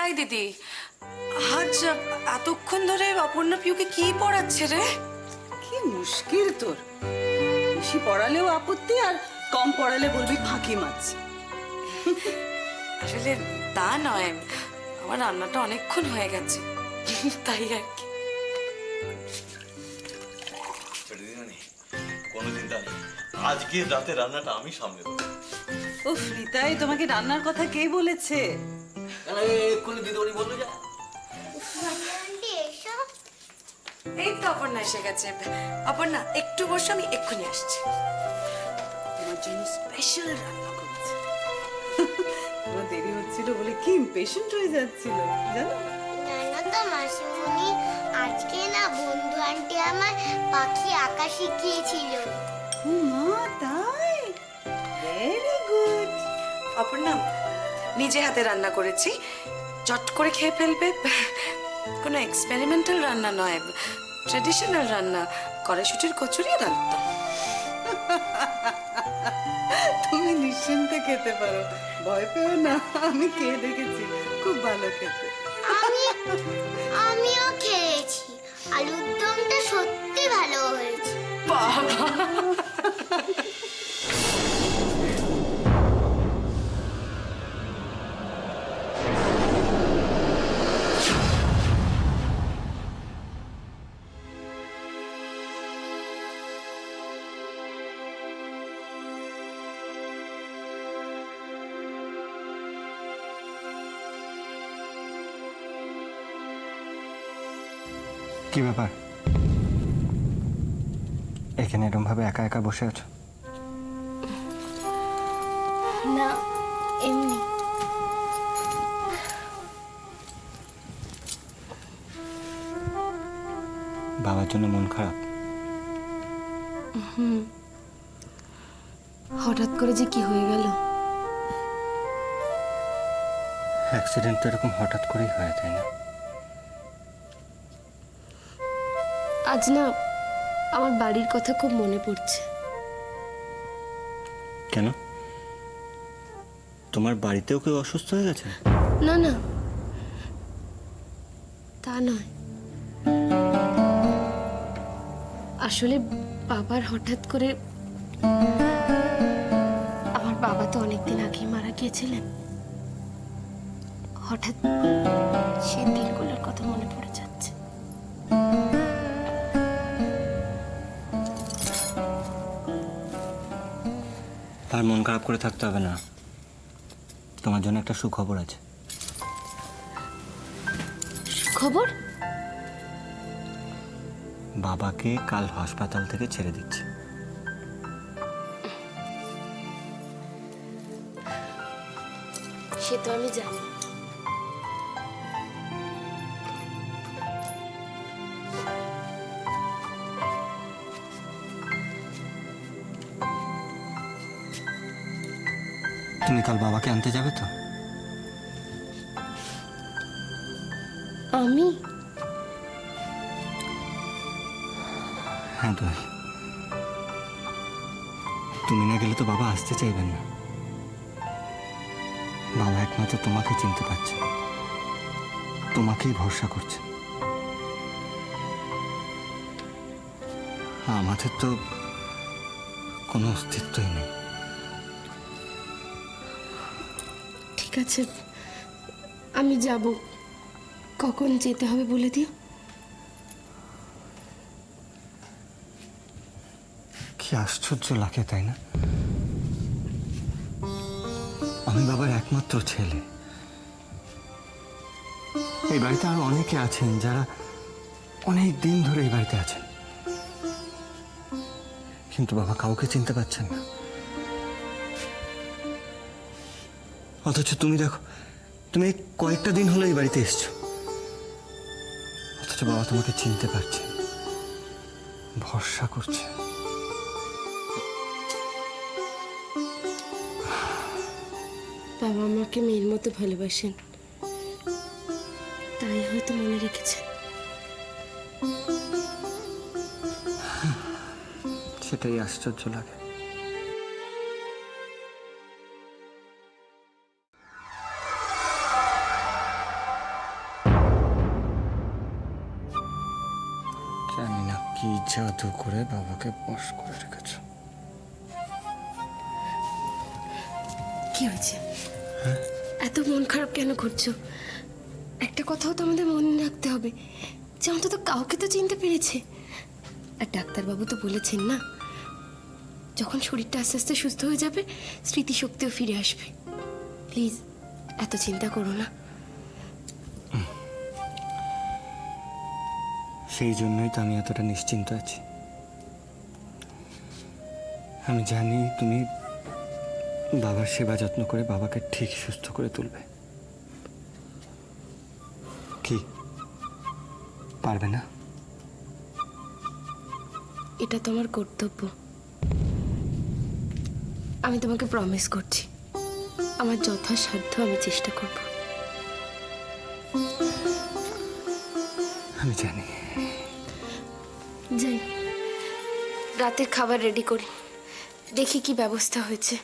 তাই দিদি, আজ এতক্ষণ ধরে অপর্ণা পিউকে কি পড়াচ্ছে রে? কি মুশকিল তোর, বেশি পড়ালেও আপত্তি আর কম পড়ালে বলবি ফাঁকি মারছে। আসলে তা নয়, আমার রান্নাটা অনেকক্ষণ হয়ে গেছে, তাই আর কি। কোনো চিন্তা নেই, আজকে রাতে রান্নাটা আমি সামলে দেবো। ও ফ্রিতাই, তোমাকে রান্নার কথা কে বলেছে? এক্ষুনি দিদিমণি বললো যা। এই তো অপর্ণা এসে গেছে। অপর্ণা একটু বসো, আমি এক্ষুনি আসছি। তোমার জন্য স্পেশাল রান্না করেছে। তোমার দেরি হচ্ছিল বলে কি ইমপেশেন্ট হয়ে যাচ্ছিল জানো? জানো তো মাসিমণি, আজকে না বন্ধু আন্টি আমার পাখি আঁকা শিখিয়েছিল। ও মা, তাই? Very good. অপর্ণা নিজে হাতে রান্না করেছি, চট করে খেয়ে ফেলবে। কোনো এক্সপেরিমেন্টাল রান্না নয়, ট্রেডিশনাল রান্না, কড়াইশুটির কচুরি আর আলুর দম। তুমি নিশ্চিন্তে খেতে পারো, ভয় পেও না, আমি খেয়ে দেখেছি, খুব ভালো খেতে। আমিও খেয়েছি, আলুর দমটা সত্যি ভালো হয়েছে। বাবা, কি ব্যাপার, এখানে এরকম ভাবে একা একা বসে আছো? না, এমনি। বাবার জন্য মন খারাপ? হঠাৎ করে যে কি হয়ে গেল। অ্যাক্সিডেন্ট তো এরকম হঠাৎ করেই হয়, তাই না? আজ না আমার বাড়ির কথা খুব মনে পড়ছে। কেন, তোমার বাড়িতেও কেউ অসুস্থ হয়ে গেছে? না না, তা নয়, আসলে বাবার হঠাৎ করে, আমার বাবা তো অনেকদিন আগেই মারা গিয়েছিলেন, হঠাৎ সে দিনগুলোর কথা মনে পড়ে যাচ্ছে। আর মন খারাপ করে থাকতে হবে না, তোমার জন্য একটা সুখবর আছে। খবর? বাবাকে কাল হাসপাতাল থেকে ছেড়ে দিচ্ছে। সে তো আমি জানি। তুমি কাল বাবাকে আনতে যাবে তো? আমি? হ্যাঁ দোয়েল, তুমি না গেলে তো বাবা আসতে চাইবেন না। বাবা একমাত্র তোমাকে চিনতে পারছে, তোমাকেই ভরসা করছে। আমাদের তো কোনো অস্তিত্বই নেই। ঠিক আছে, আমি যাব। কখন যেতে হবে বলে দিও। কি আশ্চর্য লাগে, তাই না? আমি বাবার একমাত্র ছেলে। এই বাড়িতে আরো অনেকে আছেন যারা অনেক দিন ধরে এই বাড়িতে আছেন, কিন্তু বাবা কাউকে চিনতে পারছেন না। অথচ তুমি দেখো, তুমি এই কয়েকটা দিন হলো এই বাড়িতে এসছো, অথচ বাবা তোমাকে চিনতে পারছে, ভরসা করছে। বাবা আমাকে মেয়ের মতো ভালোবাসেন, তাই হয়তো মনে রেখেছেন। সেটাই আশ্চর্য লাগে। কি জাদু করে বাবাকে বশ করে রেখেছ? কি হয়েছে? এত মন খারাপ কেন করছো? একটা কথাও তো আমাদের মনে রাখতে হবে যে অন্তত কাউকে তো চিনতে পেরেছে। আর ডাক্তারবাবু তো বলেছেন না, যখন শরীরটা আস্তে আস্তে সুস্থ হয়ে যাবে স্মৃতিশক্তিও ফিরে আসবে। প্লিজ এত চিন্তা করো না। সেই জন্যই তো আমি এতটা নিশ্চিন্ত আছি। আমি জানি তুমি বাবার সেবা যত্ন করে বাবাকে ঠিক সুস্থ করে তুলবে। কি পারবে না? এটা তোমার কর্তব্য। আমি তোমাকে প্রমিস করছি, আমার যথাসাধ্য আমি চেষ্টা করব। আমি জানি। যাই, রাতের খাবার রেডি করি, দেখি কি ব্যবস্থা হয়েছে।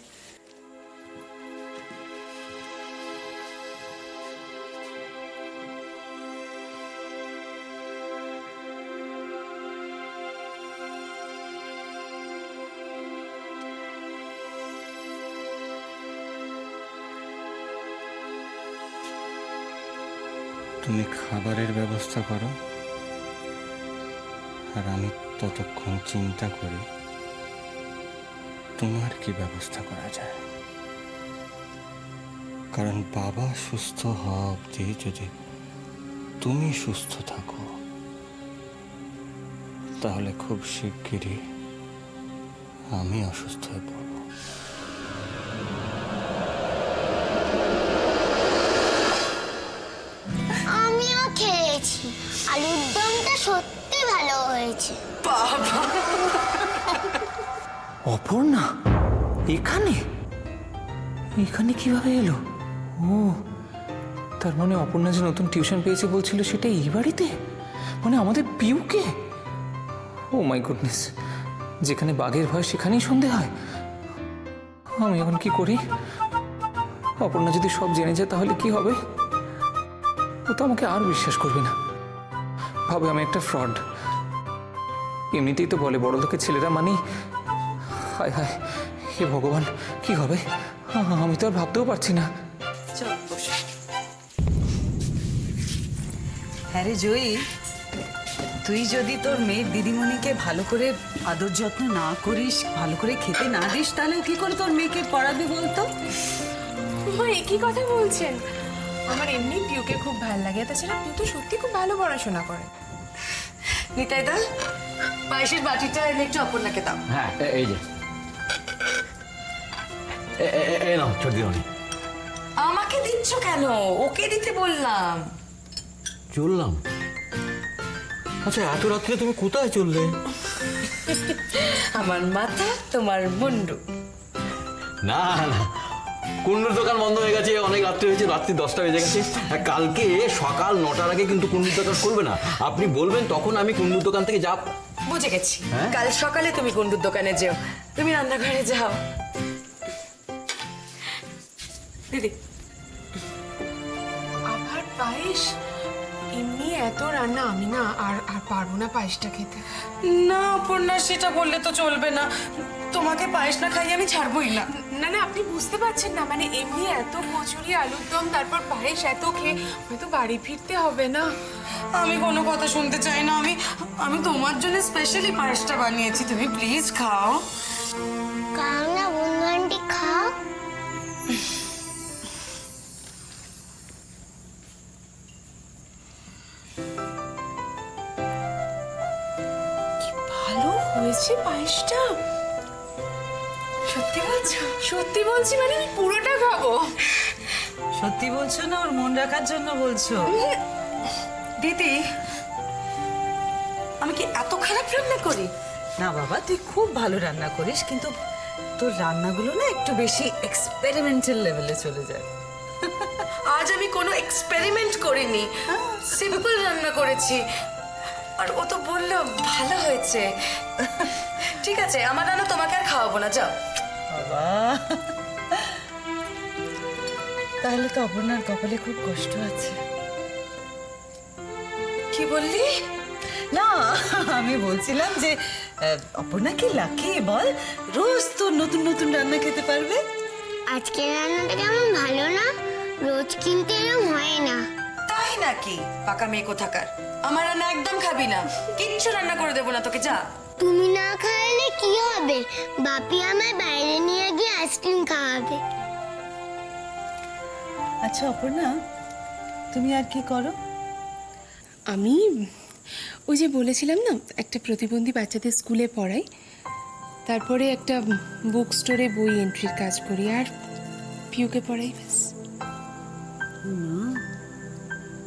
তুমি খাবারের ব্যবস্থা করো, আর আমি ততক্ষণ চিন্তা করি তোমার কি ব্যবস্থা করা যায়। কারণ বাবা সুস্থ হওয়া অবধি যদি তুমি সুস্থ থাকো, তাহলে খুব শিগগিরই আমি অসুস্থ হয়ে পড়ব। আমিও খেয়েছি, আলুর দমটা সত্যি ভালো হয়েছে। অপর্ণা এখানে এখানে কিভাবে এলো? ও, তার মানে অপর্ণা যে নতুন টিউশন পেয়েছে বলছিল সেটা এই বাড়িতে, মানে আমাদের পিউকে। ও মাই গুডনেস, যেখানে বাঘের ভয় সেখানেই সন্ধে হয়। আমি এখন কি করি? অপর্ণা যদি সব জেনে যায় তাহলে কি হবে? ও তো আমাকে আর বিশ্বাস করবে না, ভাবে আমি একটা ফ্রড। এমনিতেই তো বলে বড় লোকের ছেলেরা মানে। হায় হায়, হে ভগবান, কি হবে? আমি তো আর ভাবতেও পারছি না। চল বসো। হ্যাঁ রে জয়ী, তুই যদি তোর মেয়ের দিদিমণিকে ভালো করে আদর যত্ন না করিস, ভালো করে খেতে না দিস, তাহলে ও কি করে তোর মেয়েকে পড়াবে বলতো? মা একই কথা বলছেন? আমার এমনি পিউকে খুব ভালো লাগে, তাছাড়া পিউ তো সত্যি খুব ভালো পড়াশোনা করে। নিতাই দা, পায়েসের বাটিটা এনে একটু অপর্ণাকে দাও। হ্যাঁ, এই যে এই নাও ছোট দিদি। আমাকে দিচ্ছ কেন? ওকে দিতে বললাম। চললাম। আচ্ছা, এত রাত্রে তুমি কোথায় চললে? আমার মাথা তোমার মুন্ডু। না না, কুন্ডুর দোকান বন্ধ হয়ে গেছে, অনেক রাত্রি হয়েছে, রাত্রি 10টা বেজে গেছে। কালকে সকাল 9টার আগে কিন্তু কুন্ডুর দোকান করবে না। আপনি বলবেন তখন আমি কুন্ডুর দোকান থেকে যাব। বুঝে গেছি, হ্যাঁ? কাল সকালে তুমি গুন্ডুর দোকানে যেও, তুমি রান্নাঘরে যাও। দিদি, আবার পায়েস? এমনি এত রান্না আমি না আর পারবো না পায়েসটা খেতে। না অপর্ণা, সেটা বললে তো চলবে না। তোমাকে পায়েস না খাইয়ে আমি ছাড়বই না। না না, আপনি বুঝতে পারছেন না, মানে এমনি এত কচুরি আলুর দম তারপর পায়েস এত খেয়ে হয়তো বাড়ি ফিরতে হবে না। আমি কোনো কথা শুনতে চাই না। আমি তোমার জন্য স্পেশালি পায়েসটা বানিয়েছি, তুমি প্লিজ খাও। খাও না বন্ধু আন্টি, খাও। ভালো হয়েছে পায়েসটা? সত্যি বলছো? সত্যি বলছি, মানে আমি পুরোটা খাবো। সত্যি বলছো না ওর মন রাখার জন্য বলছো? দিদি, আমি কি এত খারাপ রান্না করি? না বাবা, তুই খুব ভালো রান্না করিস, কিন্তু তোর রান্নাগুলো না একটু বেশি এক্সপেরিমেন্টাল লেভেলে চলে যায়। আজ আমি কোনো এক্সপেরিমেন্ট করিনি, সিম্পল রান্না করেছি। আর ও তো বললো ভালো হয়েছে। ঠিক আছে, আমার রান্না তোমাকে আর খাওয়াবো না, যাও। বাবা, তাহলে তো অপর্ণার কপালে খুব কষ্ট আছে। কি বললি? না, আমি বলছিলাম যে অপর্ণা কি লাকি বল, রোজ তোর নতুন নতুন রান্না খেতে পারবে। আজকের রান্নাটা কেমন ভালো না? রোজ কিন্তু এরকম হয় না। তাই নাকি? পাকা মেয়ে কোথাকার, আমার রান্না একদম খাবি না, কিচ্ছু রান্না করে দেবো না তোকে, যা। তুমি না খাওয়ালে কি হবে? বাপি আমায় বাইরে নিয়ে গিয়ে আইসক্রিম খাওয়াবে। আচ্ছা অপর্ণা, তুমি আর কি করো? আমি ওই যে বলেছিলাম না, একটা প্রতিবন্ধী বাচ্চাদের স্কুলে পড়াই, তারপরে একটা বুক স্টোরে বই এন্ট্রির কাজ করি, আর পিউকে পড়াই, ব্যাস।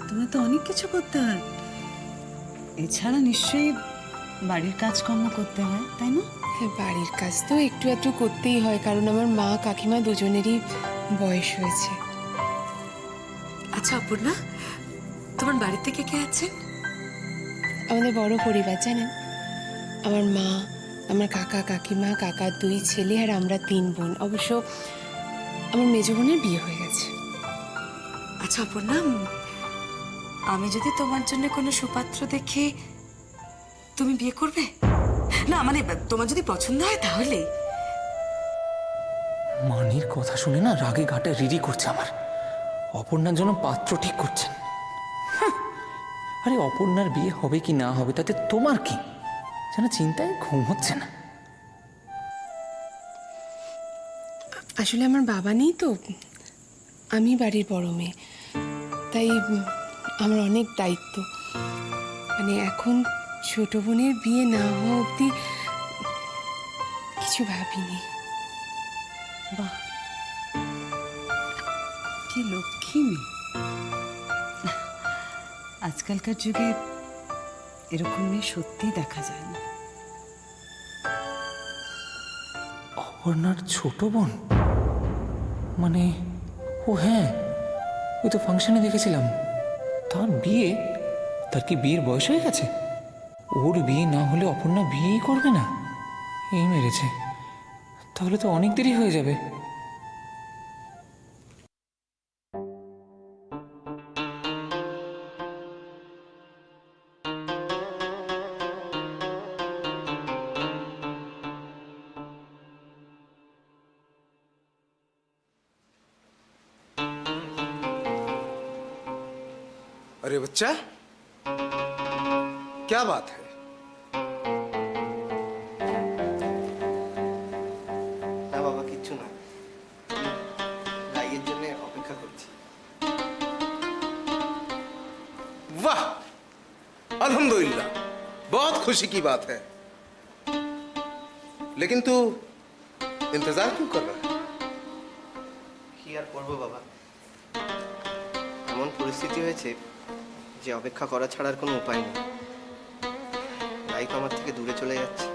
তোমার তো অনেক কিছু করতে হয়। এছাড়া নিশ্চয়ই বাড়ির কাজকর্ম করতে হয়, তাই না? হ্যাঁ, বাড়ির কাজ তো একটু একটু করতেই হয়, কারণ আমার মা কাকিমা দুজনেরই বয়স হয়েছে। আচ্ছা অপর্ণা, তোমার বাড়িতে কে কে আছেন? আমাদের বড় পরিবার জানেন, আমার মা, আমার কাকা কাকিমা, কাকার 2 ছেলে, আর আমরা 3 বোন। অবশ্য আমার মেজ বোনের বিয়ে হয়ে গেছে। আচ্ছা অপর্ণা, আমি যদি তোমার জন্য কোনো সুপাত্র দেখি, তুমি বিয়ে করবে? না মানে তোমার যদি পছন্দ হয় তাহলে। মানির কথা শুনে না রাগে ঘাটে রিরি করছে আমার। অপর্ণার জন্য পাত্র ঠিক করছেন। হাহ! আরে অপর্ণার বিয়ে হবে কি না হবে তাতে তোমার কি? যেন চিন্তায় ঘুম হচ্ছে না। আসলে আমার বাবা নেই তো, আমি বাড়ির বড় মেয়ে, তাই আমার অনেক দায়িত্ব। মানে এখন ছোট বোনের বিয়ে না হওয়া অবধি কিছু ভাবিনি। বাহ, কি লক্ষ্মী মেয়ে। আজকালকার যুগে এরকম মেয়ে সত্যিই দেখা যায় না। অপর্ণার ছোট বোন মানে, ও হ্যাঁ, ওই তো ফাংশনে দেখেছিলাম। তার বিয়ে, তার কি বিয়ের বয়স হয়ে গেছে? ওর বিয়ে না হলে অপর্ণা বিয়েই করবে না? এই মেরেছে, তাহলে তো অনেক দেরি হয়ে যাবে। अरे बच्चा, क्या बात है? না বাবা, কিচ্ছু না, গাইয়ের জন্য অপেক্ষা করছি। वाह, अल्हम्दुलिल्लाह, बहुत खुशी की बात है। लेकिन तू इंतजार क्यों कर रहा है? কি আর করবো বাবা, এমন পরিস্থিতি হয়েছে যে অপেক্ষা করা ছাড়ার কোনো উপায় নেই। লাইফ আমার থেকে দূরে চলে যাচ্ছে।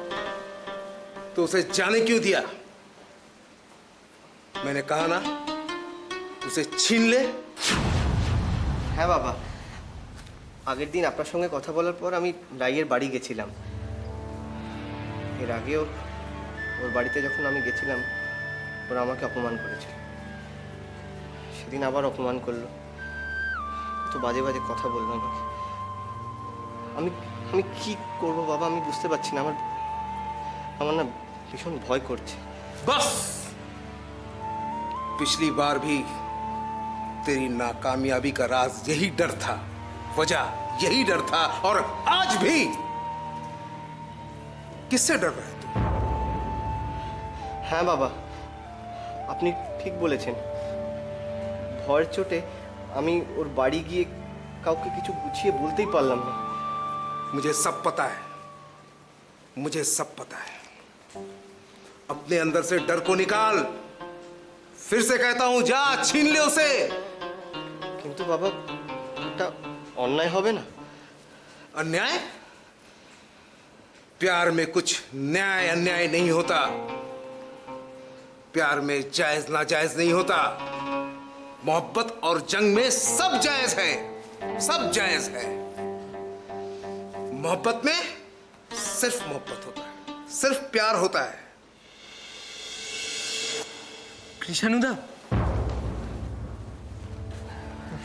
तो उसे जाने क्यों दिया? मैंने कहा ना, उसे छीन ले। হ্যাঁ বাবা, আগের দিন আপনার সঙ্গে কথা বলার পর আমি রাইয়ের বাড়ি গেছিলাম। এর আগেও ওর বাড়িতে যখন আমি গেছিলাম, ওরা আমাকে অপমান করেছিল। সেদিন আবার অপমান করলো, কত বাজে বাজে কথা বললো আমাকে। আমি আমি কি করবো বাবা, আমি বুঝতে পারছি না। আমার না ভীষণ ভয় করছে। बस, पिछली बार भी तेरी नाकामयाबी का राज यही डर था, वजह यही डर था, और आज भी। किससे डर रहा है तू? হ্যাঁ বাবা, আপনি ঠিক বলেছেন। ভয়ের চোটে আমি ওর বাড়ি গিয়ে কাউকে কিছু গুছিয়ে বলতেই পারলাম না। मुझे सब पता है, मुझे सब पता है। अपने अंदर से डर को निकाल। फिर से कहता हूं, जा छीन ले उसे। কিন্তু বাবা, এটা অন্যায় হবে না? अन्याय? प्यार में कुछ न्याय अन्याय नहीं होता। प्यार में जायज नाजायज नहीं होता। मोहब्बत और जंग में सब जायज है, सब जायज है। मोहब्बत में सिर्फ मोहब्बत होता है, सिर्फ प्यार होता है। কৃষাণুদা,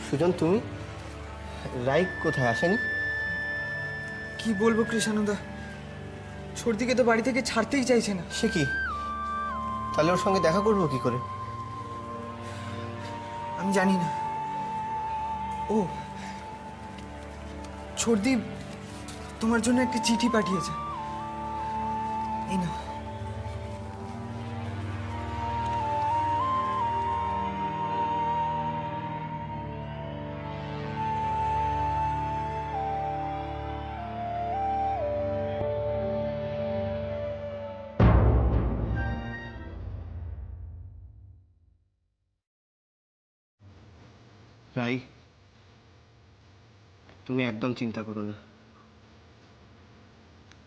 সুজন, তুমি? রাই কোথায় আসেনি? কি বলবো কৃষ্ণদা, সর্দিকে তো বাড়ি থেকে ছাড়তেই চাইছে না। সে কি? তাহলে ওর সঙ্গে দেখা করবো কি করে? আমি জানি না। ও, সর্দি তোমার জন্য একটা চিঠি পাঠিয়েছে, এই না। রাই, তুমি একদম চিন্তা করো না।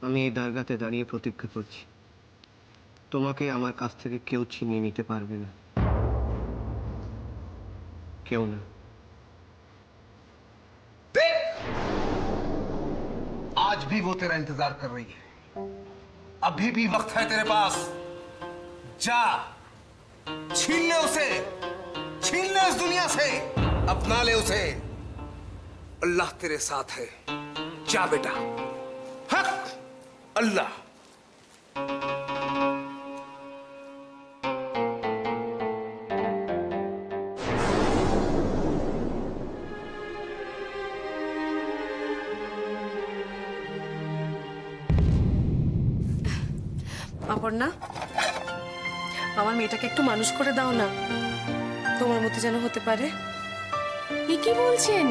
আমি এই দরগাতে দাঁড়িয়ে প্রতিজ্ঞা করছি, তোমাকে আমার কাছ থেকে কেউ ছিনিয়ে নিতে পারবে না, কেউ না। आज भी वो तेरा इंतजार कर रही है, अभी भी वक्त है तेरे पास। जा, छीन ले उसे, छीन ले इस दुनिया से, अपना ले उसे। अल्लाह तेरे साथ है, जा बेटा। हक अल्लाह। অপর্ণা, আমার মেয়েটাকে একটু মানুষ করে দাও না, তোমার মতো যেন হতে পারে। এ কি বলছেন?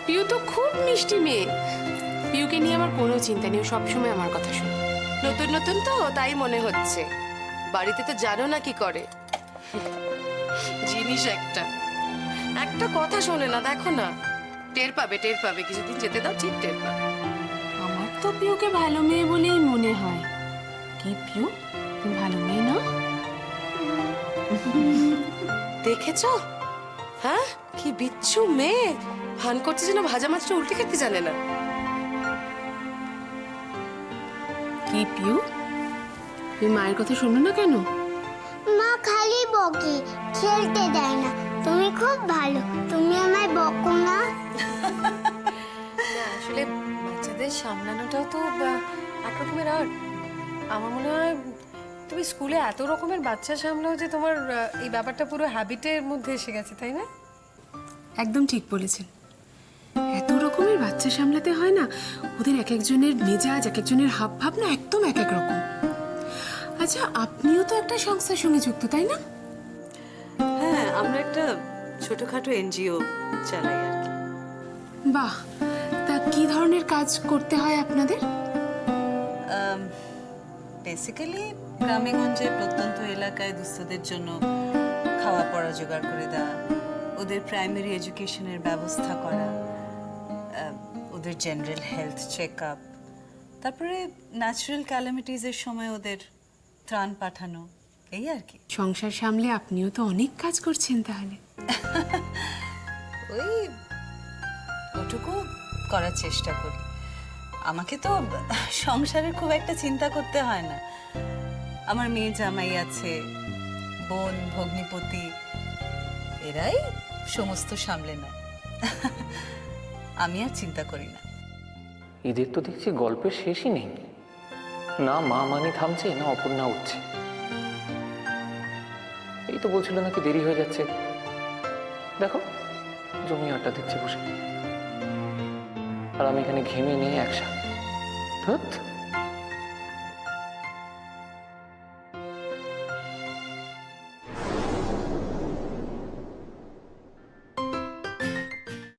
পিউ তো খুব মিষ্টি মেয়ে। পিউকে নিয়ে আমার কোনো চিন্তা নেই, ও সবসময় আমার কথা শোনে। নতুন নতুন তো তাই মনে হচ্ছে, বাড়িতে তো জানো না কি করে। জিনিস একটা একটা কথা শোনে না, দেখো না। টের পাবে, টের পাবে, কিছুদিন যেতে দাও, ঠিক টের পাবে। আমার তো পিউকে ভালো মেয়ে বলেই মনে হয়। কি পিউ, তুমি ভালো মেয়ে না? দেখেছো? হ্যাঁ, কি বিচ্ছু মেয়ে, ভান করছে যেন ভাজা মাছটা উল্টে খেতে জানে না। কি পিউ, তুমি মায়ের কথা শোনো না কেন? মা খালি বকে, খেলতে দেয় না। তুমি খুব ভালো, তুমি আমায় বকো না। আসলে বাচ্চাদের সামলানোটাও তো এক রকমের আর্ট। আমার মনে হয় তুমি স্কুলে এত রকমের বাচ্চা সামলাও যে তোমার এই ব্যাপারটা পুরো হ্যাবিটের মধ্যে এসে গেছে, তাই না? একদম ঠিক বলেছেন। এত রকমের বাচ্চা সামলাতে হয় না, ওদের এক একজনের মেজাজ, এক একজনের হাব ভাব না একদম এক এক রকম। আচ্ছা, আপনিও তো একটা সংস্থার সঙ্গে যুক্ত, তাই না? হ্যাঁ, আমরা একটা ছোটখাটো এনজিও চালাই আর কি। বাহ, তা কি ধরনের কাজ করতে হয় আপনাদের? বেসিক্যালি গ্রামেগঞ্জে প্রত্যন্ত এলাকায় দুস্থদের জন্য খাওয়া পড়া জোগাড় করে দেওয়া, ওদের প্রাইমারি এডুকেশনের ব্যবস্থা করা, ওদের জেনারেল হেলথ চেক আপ, তারপরে ন্যাচারাল ক্যালামিটিসের সময় ওদের ত্রাণ পাঠানো, এই আর কি। সংসার সামলে আপনিও তো অনেক কাজ করছেন তাহলে। ওই ওটুকু করার চেষ্টা করি। আমাকে তো সংসারের খুব একটা চিন্তা করতে হয় না। আমার মেয়ে জামাই আছে, বোন ভগ্নিপতি, এরাই সমস্ত সামলে নেয়। আমি আর চিন্তা করি না। এদের তো দেখছি গল্পের শেষই নেই, না মা মানি থামছে না অপর্ণা উঠছে। এই তো বলছিল নাকি দেরি হয়ে যাচ্ছে, দেখো জমি আড্ডা দিচ্ছে বসে, আর আমি এখানে ঘেমে নিয়ে একসাথে।